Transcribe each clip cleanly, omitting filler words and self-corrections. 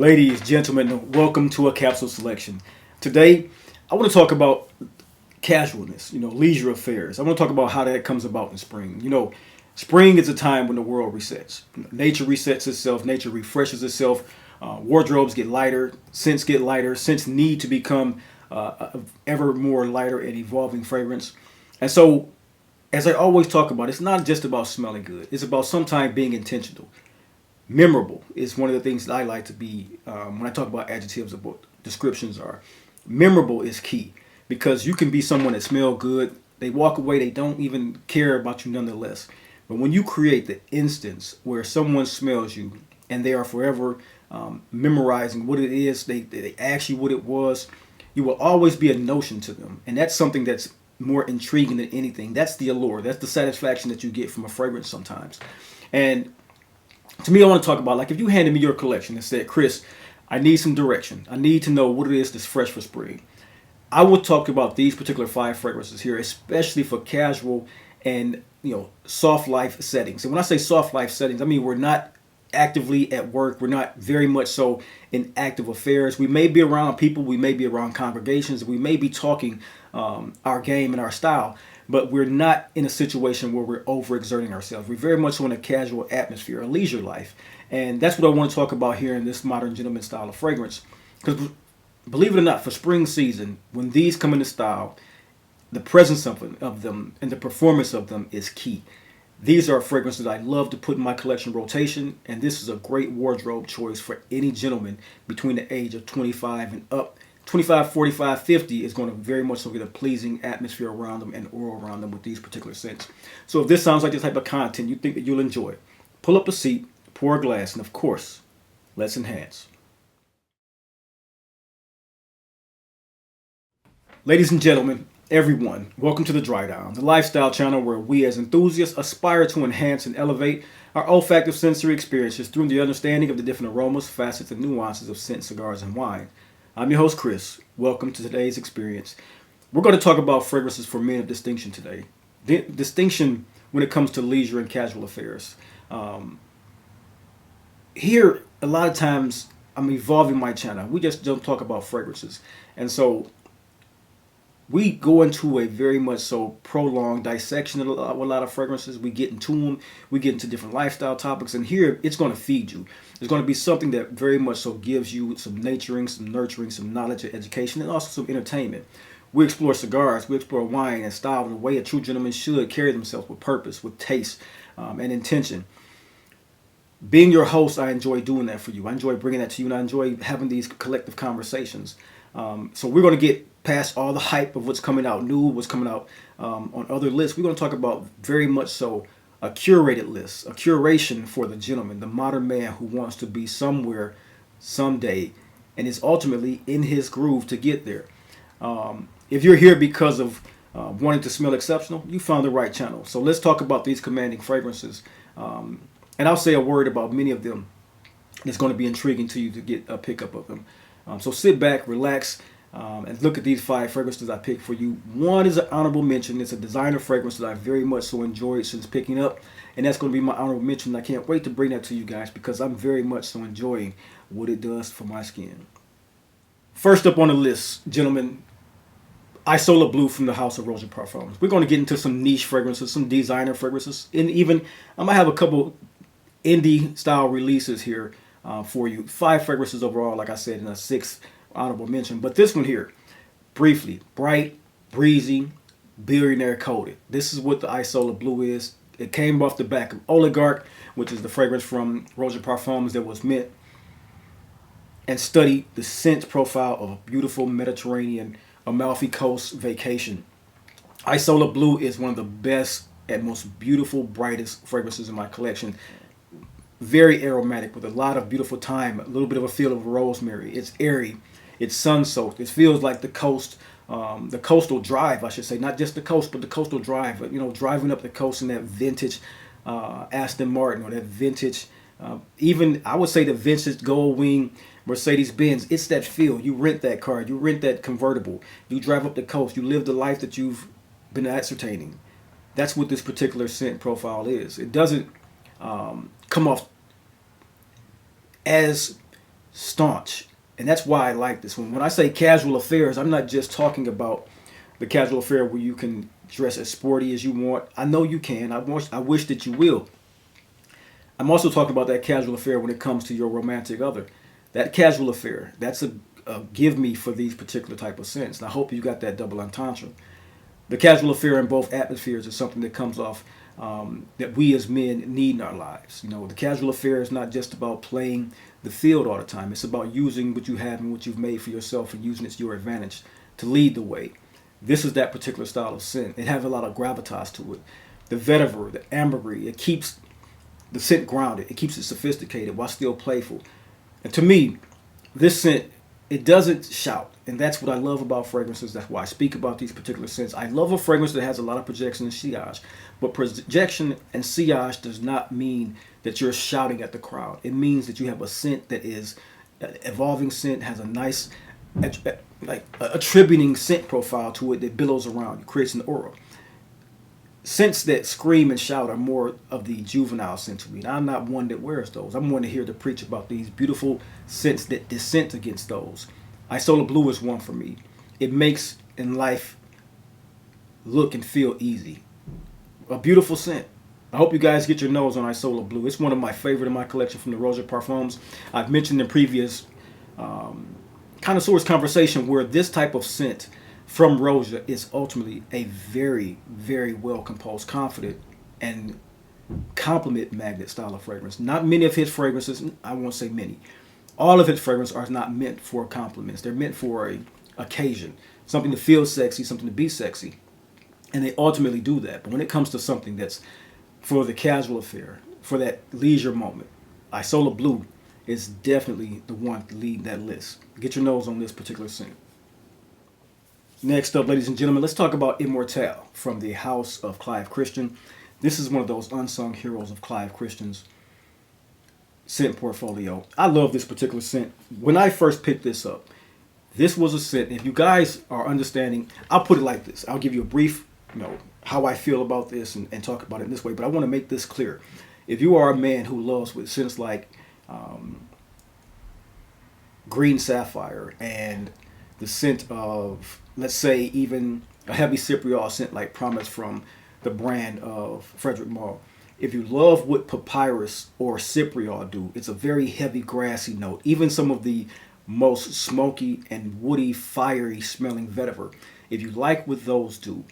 Ladies, gentlemen, welcome to a capsule selection. Today, I want to talk about casualness, leisure affairs. I want to talk about how that comes about in spring. Spring is a time when the world resets. Nature resets itself, nature refreshes itself, wardrobes get lighter, scents need to become ever more lighter and evolving fragrance. And so, as I always talk about, it's not just about smelling good, it's about sometimes being intentional. Memorable is one of the things that I like to be when I talk about adjectives of what descriptions are. Memorable is key because you can be someone that smell good. They walk away, they don't even care about you nonetheless. But when you create the instance where someone smells you and they are forever memorizing what it is, they ask you what it was, you will always be a notion to them. And that's something that's more intriguing than anything. That's the allure. That's the satisfaction that you get from a fragrance sometimes. And to me, I want to talk about, like, if you handed me your collection and said, Chris, I need some direction. I need to know what it is that's fresh for spring. I will talk about these particular 5 fragrances here, especially for casual and, soft life settings. And when I say soft life settings, I mean we're not actively at work. We're not very much so in active affairs. We may be around people. We may be around congregations. We may be talking our game and our style. But we're not in a situation where we're overexerting ourselves. We're very much in a casual atmosphere, a leisure life. And that's what I want to talk about here in this modern gentleman style of fragrance. Because believe it or not, for spring season, when these come into style, the presence of them and the performance of them is key. These are fragrances I love to put in my collection rotation. And this is a great wardrobe choice for any gentleman between the age of 25 and up. 25, 45, 50 is going to very much so get a pleasing atmosphere around them and aura around them with these particular scents. So if this sounds like the type of content you think that you'll enjoy, pull up a seat, pour a glass, and of course, let's enhance. Ladies and gentlemen, everyone, welcome to The Dry Down, the lifestyle channel where we as enthusiasts aspire to enhance and elevate our olfactive sensory experiences through the understanding of the different aromas, facets, and nuances of scent, cigars, and wine. I'm your host, Chris. Welcome to today's experience. We're going to talk about fragrances for men of distinction today. Distinction when it comes to leisure and casual affairs. Here, a lot of times, I'm evolving my channel. We just don't talk about fragrances. And so, we go into a very much so prolonged dissection of a lot of fragrances. We get into them. We get into different lifestyle topics. And here, it's going to feed you. There's going to be something that very much so gives you some nurturing, some knowledge and education, and also some entertainment. We explore cigars. We explore wine and style in the way a true gentleman should carry themselves with purpose, with taste, and intention. Being your host, I enjoy doing that for you. I enjoy bringing that to you, and I enjoy having these collective conversations. So we're going to get past all the hype of what's coming out new, what's coming out on other lists. We're going to talk about very much so a curated list, a curation for the gentleman, the modern man who wants to be somewhere, someday, and is ultimately in his groove to get there. If you're here because of wanting to smell exceptional, you found the right channel. So let's talk about these commanding fragrances. And I'll say a word about many of them. It's going to be intriguing to you to get a pickup of them. So sit back, relax, and look at these 5 fragrances I picked for you. One is an honorable mention. It's a designer fragrance that I very much so enjoyed since picking up. And that's going to be my honorable mention. I can't wait to bring that to you guys because I'm very much so enjoying what it does for my skin. First up on the list, gentlemen, Isola Blu from the house of Roja PARFUMS. We're going to get into some niche fragrances, some designer fragrances, and even I might have a couple indie style releases here for you. 5 fragrances overall, like I said, in a 6th honorable mention. But this one here, briefly, bright, breezy, billionaire coated. This is what the Isola Blu is. It came off the back of Oligarch, which is the fragrance from Roja PARFUMS that was meant and studied the scent profile of a beautiful Mediterranean Amalfi Coast vacation. Isola Blu is one of the best and most beautiful, brightest fragrances in my collection. Very aromatic with a lot of beautiful thyme, a little bit of a feel of rosemary. It's airy, it's sun-soaked. It feels like the coast, the coastal drive, I should say. Not just the coast, but the coastal drive. Driving up the coast in that vintage Aston Martin or that vintage, even I would say the vintage gold wing Mercedes-Benz. It's that feel. You rent that car. You rent that convertible. You drive up the coast. You live the life that you've been ascertaining. That's what this particular scent profile is. It doesn't come off as staunch. And that's why I like this one. When I say casual affairs, I'm not just talking about the casual affair where you can dress as sporty as you want. I know you can. I wish that you will. I'm also talking about that casual affair when it comes to your romantic other. That casual affair, that's a give me for these particular type of scents. And I hope you got that double entendre. The casual affair in both atmospheres is something that comes off that we as men need in our lives. You know, the casual affair is not just about playing the field all the time. It's about using what you have and what you've made for yourself and using it to your advantage to lead the way. This is that particular style of scent. It has a lot of gravitas to it. The vetiver, the ambergris, it keeps the scent grounded. It keeps it sophisticated while still playful. And to me, this scent, it doesn't shout. And that's what I love about fragrances. That's why I speak about these particular scents. I love a fragrance that has a lot of projection and sillage. But projection and sillage does not mean that you're shouting at the crowd. It means that you have a scent that is an evolving scent, has a nice, like attributing scent profile to it that billows around. It creates an aura. Scents that scream and shout are more of the juvenile scent to me. And I'm not one that wears those. I'm one to hear to preach about these beautiful scents that dissent against those. Isola Blu is one for me. It makes in life look and feel easy. A beautiful scent. I hope you guys get your nose on Isola Blu. It's one of my favorite in my collection from the Roja PARFUMS. I've mentioned in previous connoisseurs conversation where this type of scent from Roja is ultimately a very, very well composed, confident, and compliment magnet style of fragrance. Not many of his fragrances, I won't say many, all of his fragrances are not meant for compliments. They're meant for a occasion, something to feel sexy, something to be sexy. And they ultimately do that. But when it comes to something that's for the casual affair, for that leisure moment, Isola Blu is definitely the one to lead that list. Get your nose on this particular scent. Next up, ladies and gentlemen, let's talk about Immortelle from the house of Clive Christian. This is one of those unsung heroes of Clive Christian's scent portfolio. I love this particular scent. When I first picked this up, this was a scent. If you guys are understanding, I'll put it like this. I'll give you a brief, how I feel about this and talk about it in this way. But I want to make this clear. If you are a man who loves with scents like green sapphire and the scent of, let's say, even a heavy cypriol scent like Promise from the brand of Frederick Malle. If you love what papyrus or cypriol do, it's a very heavy grassy note. Even some of the most smoky and woody, fiery smelling vetiver. If you like what those do,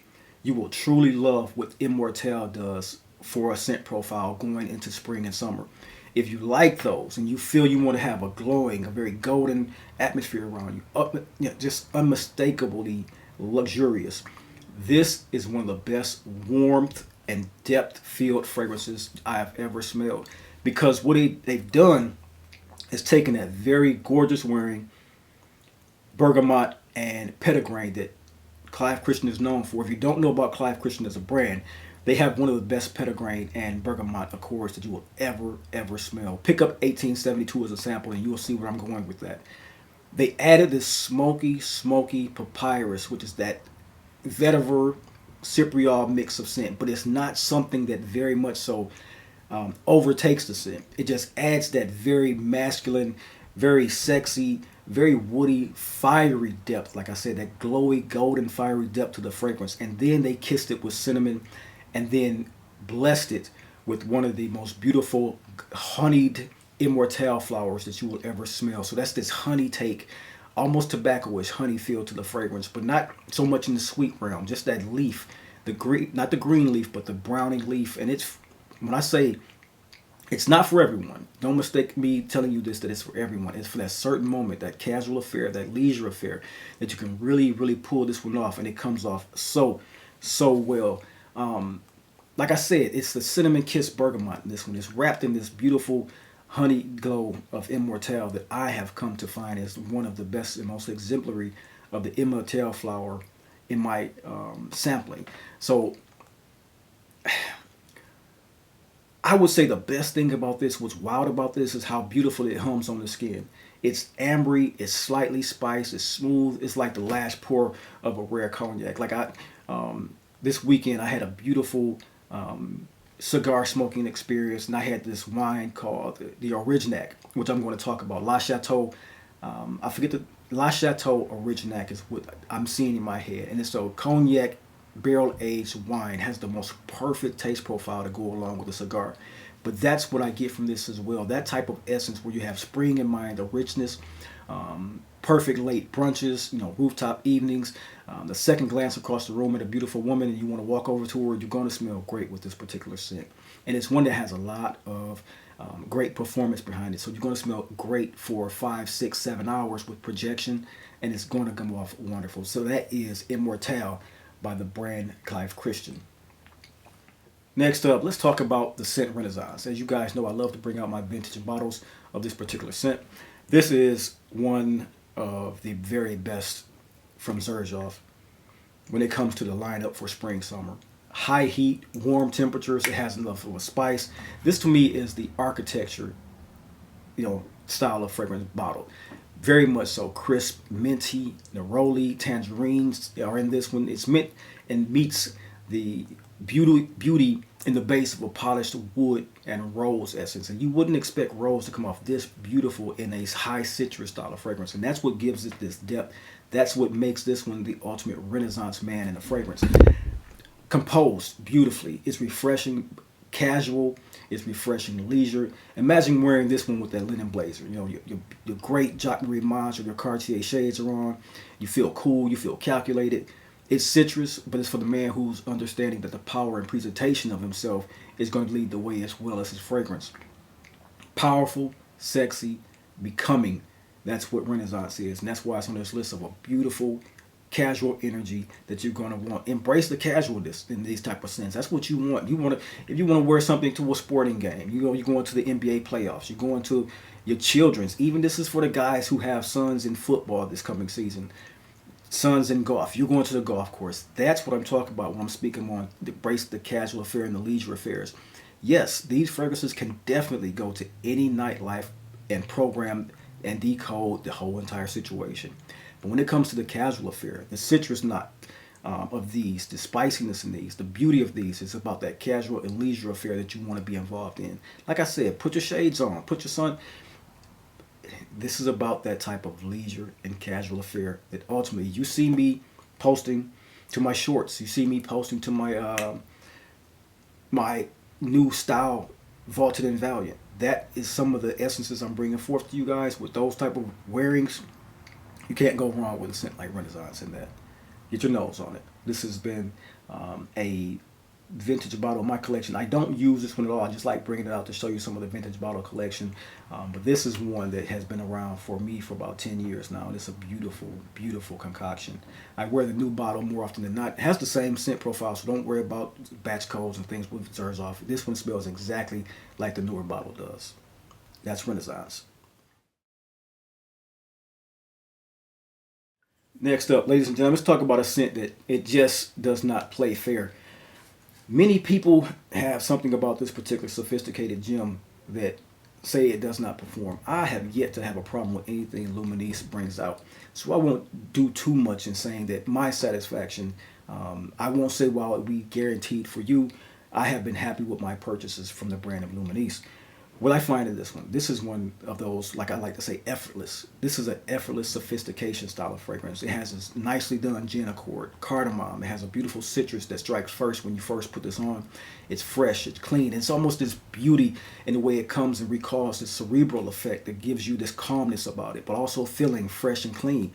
you will truly love what Immortelle does for a scent profile going into spring and summer. If you like those and you feel you want to have a glowing, a very golden atmosphere around you, just unmistakably luxurious, this is one of the best warmth and depth-filled fragrances I have ever smelled. Because what they've done is taken that very gorgeous wearing bergamot and petitgrain that Clive Christian is known for. If you don't know about Clive Christian as a brand, they have one of the best petitgrain and bergamot accords that you will ever smell. Pick up 1872 as a sample and you will see where I'm going with that. They added this smoky papyrus, which is that vetiver cypriol mix of scent, but it's not something that very much so overtakes the scent. It just adds that very masculine, very sexy, very woody, fiery depth. Like I said, that glowy, golden, fiery depth to the fragrance. And then they kissed it with cinnamon and then blessed it with one of the most beautiful honeyed Immortelle flowers that you will ever smell. So that's this honey take, almost tobacco-ish honey feel to the fragrance, but not so much in the sweet realm. Just that leaf, the green, not the green leaf, but the browning leaf. And it's, when I say it's not for everyone, don't mistake me telling you this, that it's for everyone. It's for that certain moment, that casual affair, that leisure affair, that you can really pull this one off, and it comes off so well. Like I said, it's the cinnamon kiss bergamot in this one. It's wrapped in this beautiful honey glow of Immortelle that I have come to find as one of the best and most exemplary of the Immortelle flower in my sampling. So I would say the best thing about this, what's wild about this, is how beautiful it hums on the skin. It's ambery, it's slightly spiced, it's smooth. It's like the last pour of a rare cognac. Like this weekend I had a beautiful cigar smoking experience, and I had this wine called the Originac, which I'm going to talk about. La Chateau, I forget the La Chateau Originac is what I'm seeing in my head, and it's a cognac barrel aged wine. Has the most perfect taste profile to go along with a cigar. But that's what I get from this as well. That type of essence where you have spring in mind, the richness, perfect late brunches, rooftop evenings, the second glance across the room at a beautiful woman and you want to walk over to her, you're going to smell great with this particular scent. And it's one that has a lot of great performance behind it. So you're going to smell great for 5, 6, 7 hours with projection, and it's going to come off wonderful. So that is Immortelle by the brand Clive Christian. Next up, let's talk about the scent renaissance. As you guys know, I love to bring out my vintage bottles of this particular scent. This is one of the very best from Xerjoff when it comes to the lineup for spring summer. High heat, warm temperatures, it has enough of a spice. This to me is the architecture, style of fragrance bottle. Very much so crisp, minty, neroli, tangerines are in this one. It's mint and meets the beauty in the base of a polished wood and rose essence. And you wouldn't expect rose to come off this beautiful in a high citrus style of fragrance. And that's what gives it this depth. That's what makes this one the ultimate renaissance man in a fragrance. Composed beautifully. It's refreshing, casual. It's refreshing leisure. Imagine wearing this one with that linen blazer. Your great Jacques Marie Mange or your Cartier shades are on. You feel cool. You feel calculated. It's citrus, but it's for the man who's understanding that the power and presentation of himself is going to lead the way as well as his fragrance. Powerful, sexy, becoming. That's what Renaissance is. And that's why it's on this list of a beautiful, casual energy that you're going to want. Embrace the casualness in these type of scents. That's what you want. If you want to wear something to a sporting game, you're going to the NBA playoffs. You're going to your children's. Even this is for the guys who have sons in football this coming season. Sons in golf. You're going to the golf course. That's what I'm talking about when I'm speaking on embrace the casual affair and the leisure affairs. Yes, these fragrances can definitely go to any nightlife and program and decode the whole entire situation. But when it comes to the casual affair, the citrus knot of these, the spiciness in these, the beauty of these is about that casual and leisure affair that you want to be involved in. Like I said, put your shades on, put your sun. This is about that type of leisure and casual affair that ultimately you see me posting to my shorts. You see me posting to my new style, Vaulted and Valiant. That is some of the essences I'm bringing forth to you guys with those type of wearings. You can't go wrong with a scent like Renaissance in that. Get your nose on it. This has been a vintage bottle of my collection. I don't use this one at all. I just like bringing it out to show you some of the vintage bottle collection. But this is one that has been around for me for about 10 years now. And it's a beautiful, beautiful concoction. I wear the new bottle more often than not. It has the same scent profile, so don't worry about batch codes and things with Xerjoff. This one smells exactly like the newer bottle does. That's Renaissance. Next up, ladies and gentlemen, let's talk about a scent that it just does not play fair. Many people have something about this particular sophisticated gem that say it does not perform. I have yet to have a problem with anything Luministe brings out. So I won't do too much in saying that my satisfaction, I won't say while it be guaranteed for you, I have been happy with my purchases from the brand of Luministe. What I find in this is one of those, like I like to say, effortless. This is an effortless sophistication style of fragrance. It has this nicely done gin accord, cardamom. It has a beautiful citrus that strikes first when you first put this on. It's fresh, it's clean. It's almost this beauty in the way it comes and recalls this cerebral effect that gives you this calmness about it, but also feeling fresh and clean.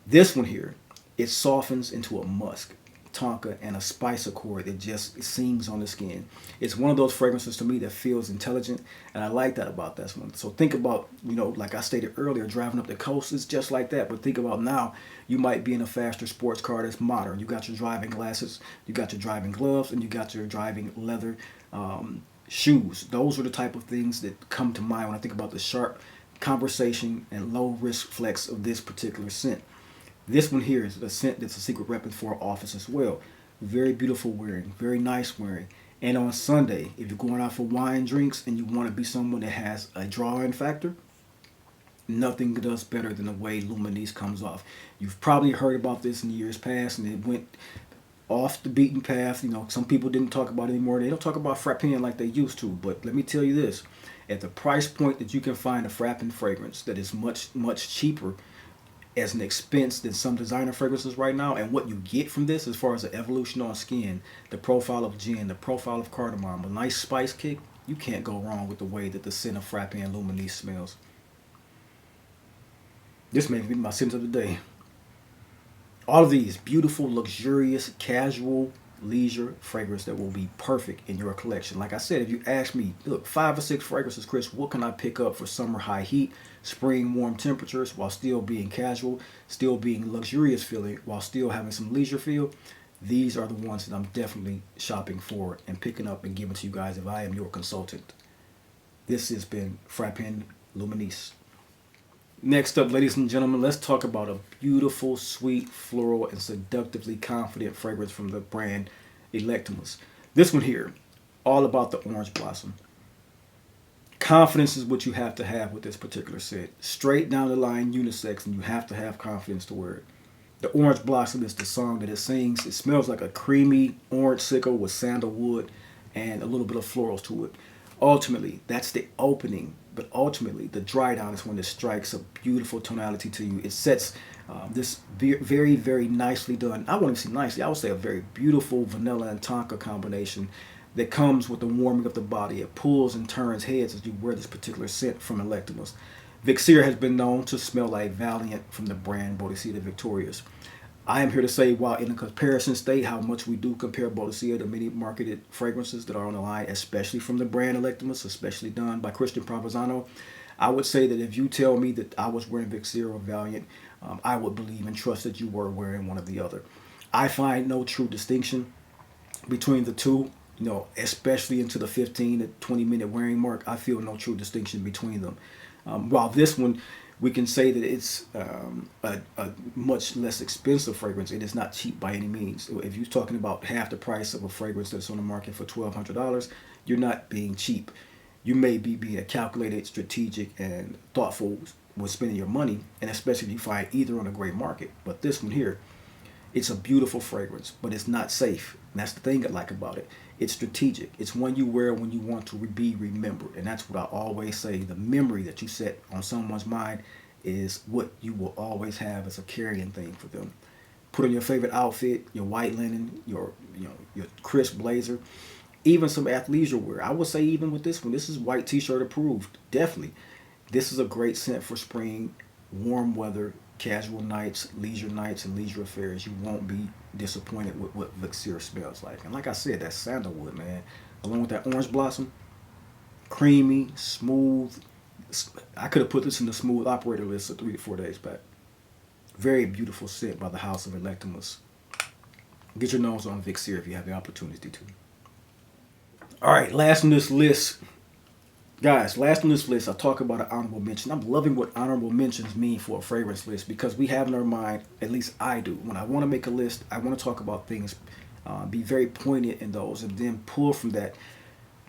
This one here, it softens into a musk, tonka, and a spice accord that just sings on the skin. It's one of those fragrances to me that feels intelligent, and I like that about this one. So think about, like I stated earlier, driving up the coast is just like that. But think about now, you might be in a faster sports car that's modern. You got your driving glasses, you got your driving gloves, and you got your driving leather shoes. Those are the type of things that come to mind when I think about the sharp conversation and low risk flex of this particular scent. This one here is a scent that's a secret weapon for our office as well. Very beautiful wearing, very nice wearing. And on Sunday, if you're going out for wine drinks and you want to be someone that has a drawing factor, nothing does better than the way Luministe comes off. You've probably heard about this in years past, and it went off the beaten path. You know, some people didn't talk about it anymore. They don't talk about FRAPIN like they used to. But let me tell you this: at the price point that you can find a FRAPIN fragrance that is much cheaper as an expense than some designer fragrances right now, and what you get from this as far as the evolution on skin, the profile of gin, the profile of cardamom, a nice spice kick, you can't go wrong with the way that the scent of FRAPIN LHUMANISTE smells. This may be my scent of the day. All of these beautiful, luxurious, casual, leisure fragrance that will be perfect in your collection. Like I said, if you ask me, look, 5 or 6 fragrances, Chris, what can I pick up for summer high heat, spring warm temperatures, while still being casual, still being luxurious feeling, while still having some leisure feel? These are the ones that I'm definitely shopping for and picking up and giving to you guys if I am your consultant. This has been FRAPIN LHUMANISTE. Next up, ladies and gentlemen, let's talk about a beautiful, sweet, floral, and seductively confident fragrance from the brand Electimuss. This one here, all about the orange blossom. Confidence is what you have to have with this particular scent. Straight down the line, unisex, and you have to have confidence to wear it. The orange blossom is the song that it sings. It smells like a creamy orange sickle with sandalwood and a little bit of florals to it. Ultimately, that's the opening, but ultimately, the dry down is when it strikes a beautiful tonality to you. It sets this very, very nicely done, I wouldn't say nicely, I would say a very beautiful vanilla and tonka combination that comes with the warming of the body. It pulls and turns heads as you wear this particular scent from Electimuss. Vixere has been known to smell like Valiant from the brand Bodicea Victorious. I am here to say, while in a comparison state, how much we do compare Bodicea to many marketed fragrances that are on the line, especially from the brand Electimuss, especially done by Christian Provenzano. I would say that if you tell me that I was wearing Vixere or Valiant, I would believe and trust that you were wearing one or the other. I find no true distinction between the two, you know, especially into the 15 to 20 minute wearing mark. I feel no true distinction between them. While this one, we can say that it's a much less expensive fragrance. It is not cheap by any means. If you're talking about half the price of a fragrance that's on the market for $1,200, you're not being cheap. You may be being calculated, strategic, and thoughtful with spending your money, and especially if you find either on a great market. But this one here, it's a beautiful fragrance, but it's not safe. And that's the thing I like about it. It's strategic. It's one you wear when you want to be remembered. And that's what I always say. The memory that you set on someone's mind is what you will always have as a carrying thing for them. Put on your favorite outfit, your white linen, your crisp blazer, even some athleisure wear. I would say even with this one, this is white t-shirt approved. Definitely. This is a great scent for spring, warm weather, casual nights, and leisure affairs. You won't be disappointed with what Vixere smells like. And like I said, that sandalwood, man, along with that orange blossom, creamy, smooth. I could have put this in the smooth operator list of 3 to 4 days back. Very beautiful scent by the house of Electimuss. Get your nose on Vixere if you have the opportunity to. All right, last on this list. Guys, last on this list, I'll talk about an honorable mention. I'm loving what honorable mentions mean for a fragrance list, because we have in our mind, at least I do, when I want to make a list, I want to talk about things, be very poignant in those, and then pull from that.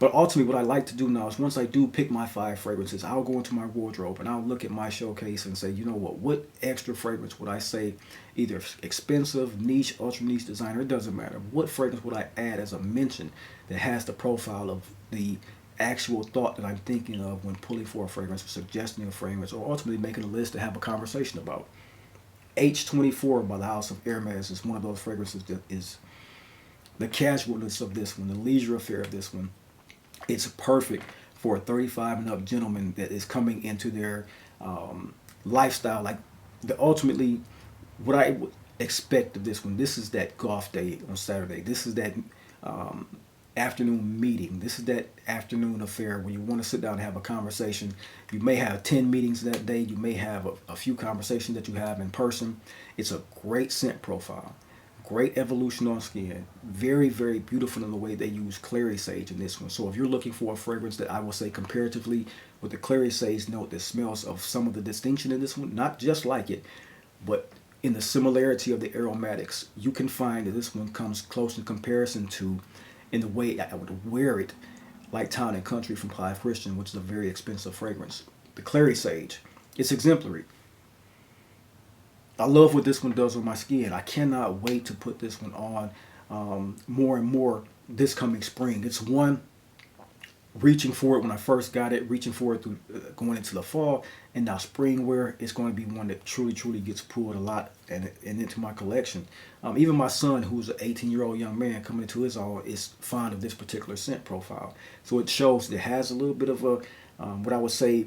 But ultimately, what I like to do now is once I do pick my 5 fragrances, I'll go into my wardrobe and I'll look at my showcase and say, you know what extra fragrance would I say, either expensive, niche, ultra niche designer, it doesn't matter. What fragrance would I add as a mention that has the profile of the actual thought that I'm thinking of when pulling for a fragrance, or suggesting a fragrance, or ultimately making a list to have a conversation about. H24 by the house of Hermes is one of those fragrances that is the casualness of this one, the leisure affair of this one. It's perfect for a 35 and up gentleman that is coming into their lifestyle. Like ultimately, what I would expect of this one, this is that golf day on Saturday. This is that afternoon meeting. This is that afternoon affair where you want to sit down and have a conversation. You may have 10 meetings that day. You may have a few conversations that you have in person. It's a great scent profile. Great evolution on skin. Very, very beautiful in the way they use clary sage in this one. So if you're looking for a fragrance that I will say comparatively with the clary sage note that smells of some of the distinction in this one, not just like it, but in the similarity of the aromatics, you can find that this one comes close in comparison to, in the way I would wear it, like Town and Country from Clive Christian, which is a very expensive fragrance. The clary sage, it's exemplary. I love what this one does on my skin. I cannot wait to put this one on more and more this coming spring. It's one, reaching for it when I first got it, reaching for it through going into the fall, and now spring wear is going to be one that truly gets pulled a lot and into my collection. Even my son, who's an 18-year-old young man coming into his all, is fond of this particular scent profile. So it shows it has a little bit of a what I would say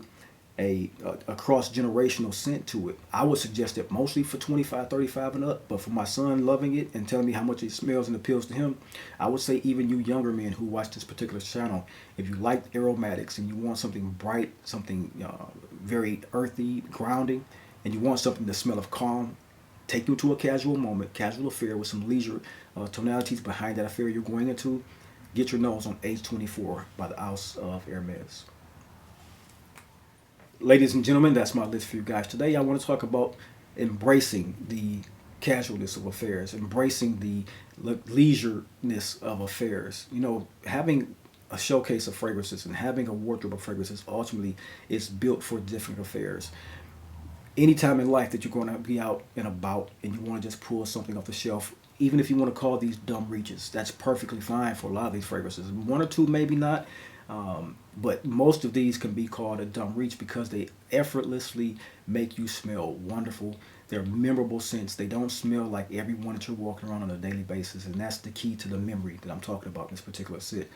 a cross-generational scent to it. I would suggest it mostly for 25, 35 and up, but for my son loving it and telling me how much it smells and appeals to him, I would say even you younger men who watch this particular channel, if you like aromatics and you want something bright, something very earthy, grounding, and you want something to smell of calm, take you to a casual moment, casual affair with some leisure tonalities behind that affair you're going into, get your nose on H24 by the House of Hermes. Ladies and gentlemen, that's my list for you guys today. I want to talk about embracing the casualness of affairs, embracing the leisureness of affairs. You know, having a showcase of fragrances and having a wardrobe of fragrances ultimately is built for different affairs. Anytime in life that you're going to be out and about and you want to just pull something off the shelf, even if you want to call these dumb reaches, that's perfectly fine for a lot of these fragrances. One or two, maybe not. But most of these can be called a dumb reach because they effortlessly make you smell wonderful. They're memorable scents. They don't smell like everyone that you're walking around on a daily basis. And that's the key to the memory that I'm talking about in this particular scent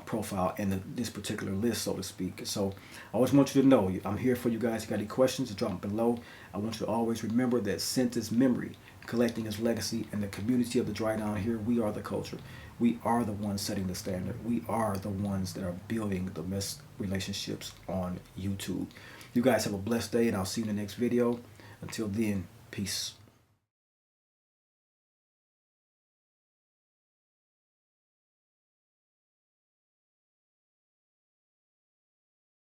profile and this particular list, so to speak. So I always want you to know I'm here for you guys. If you got any questions, drop them below. I want you to always remember that scent is memory, collecting is legacy, and the community of the Dry Down here, we are the culture. We are the ones setting the standard. We are the ones that are building the best relationships on YouTube. You guys have a blessed day, and I'll see you in the next video. Until then, peace.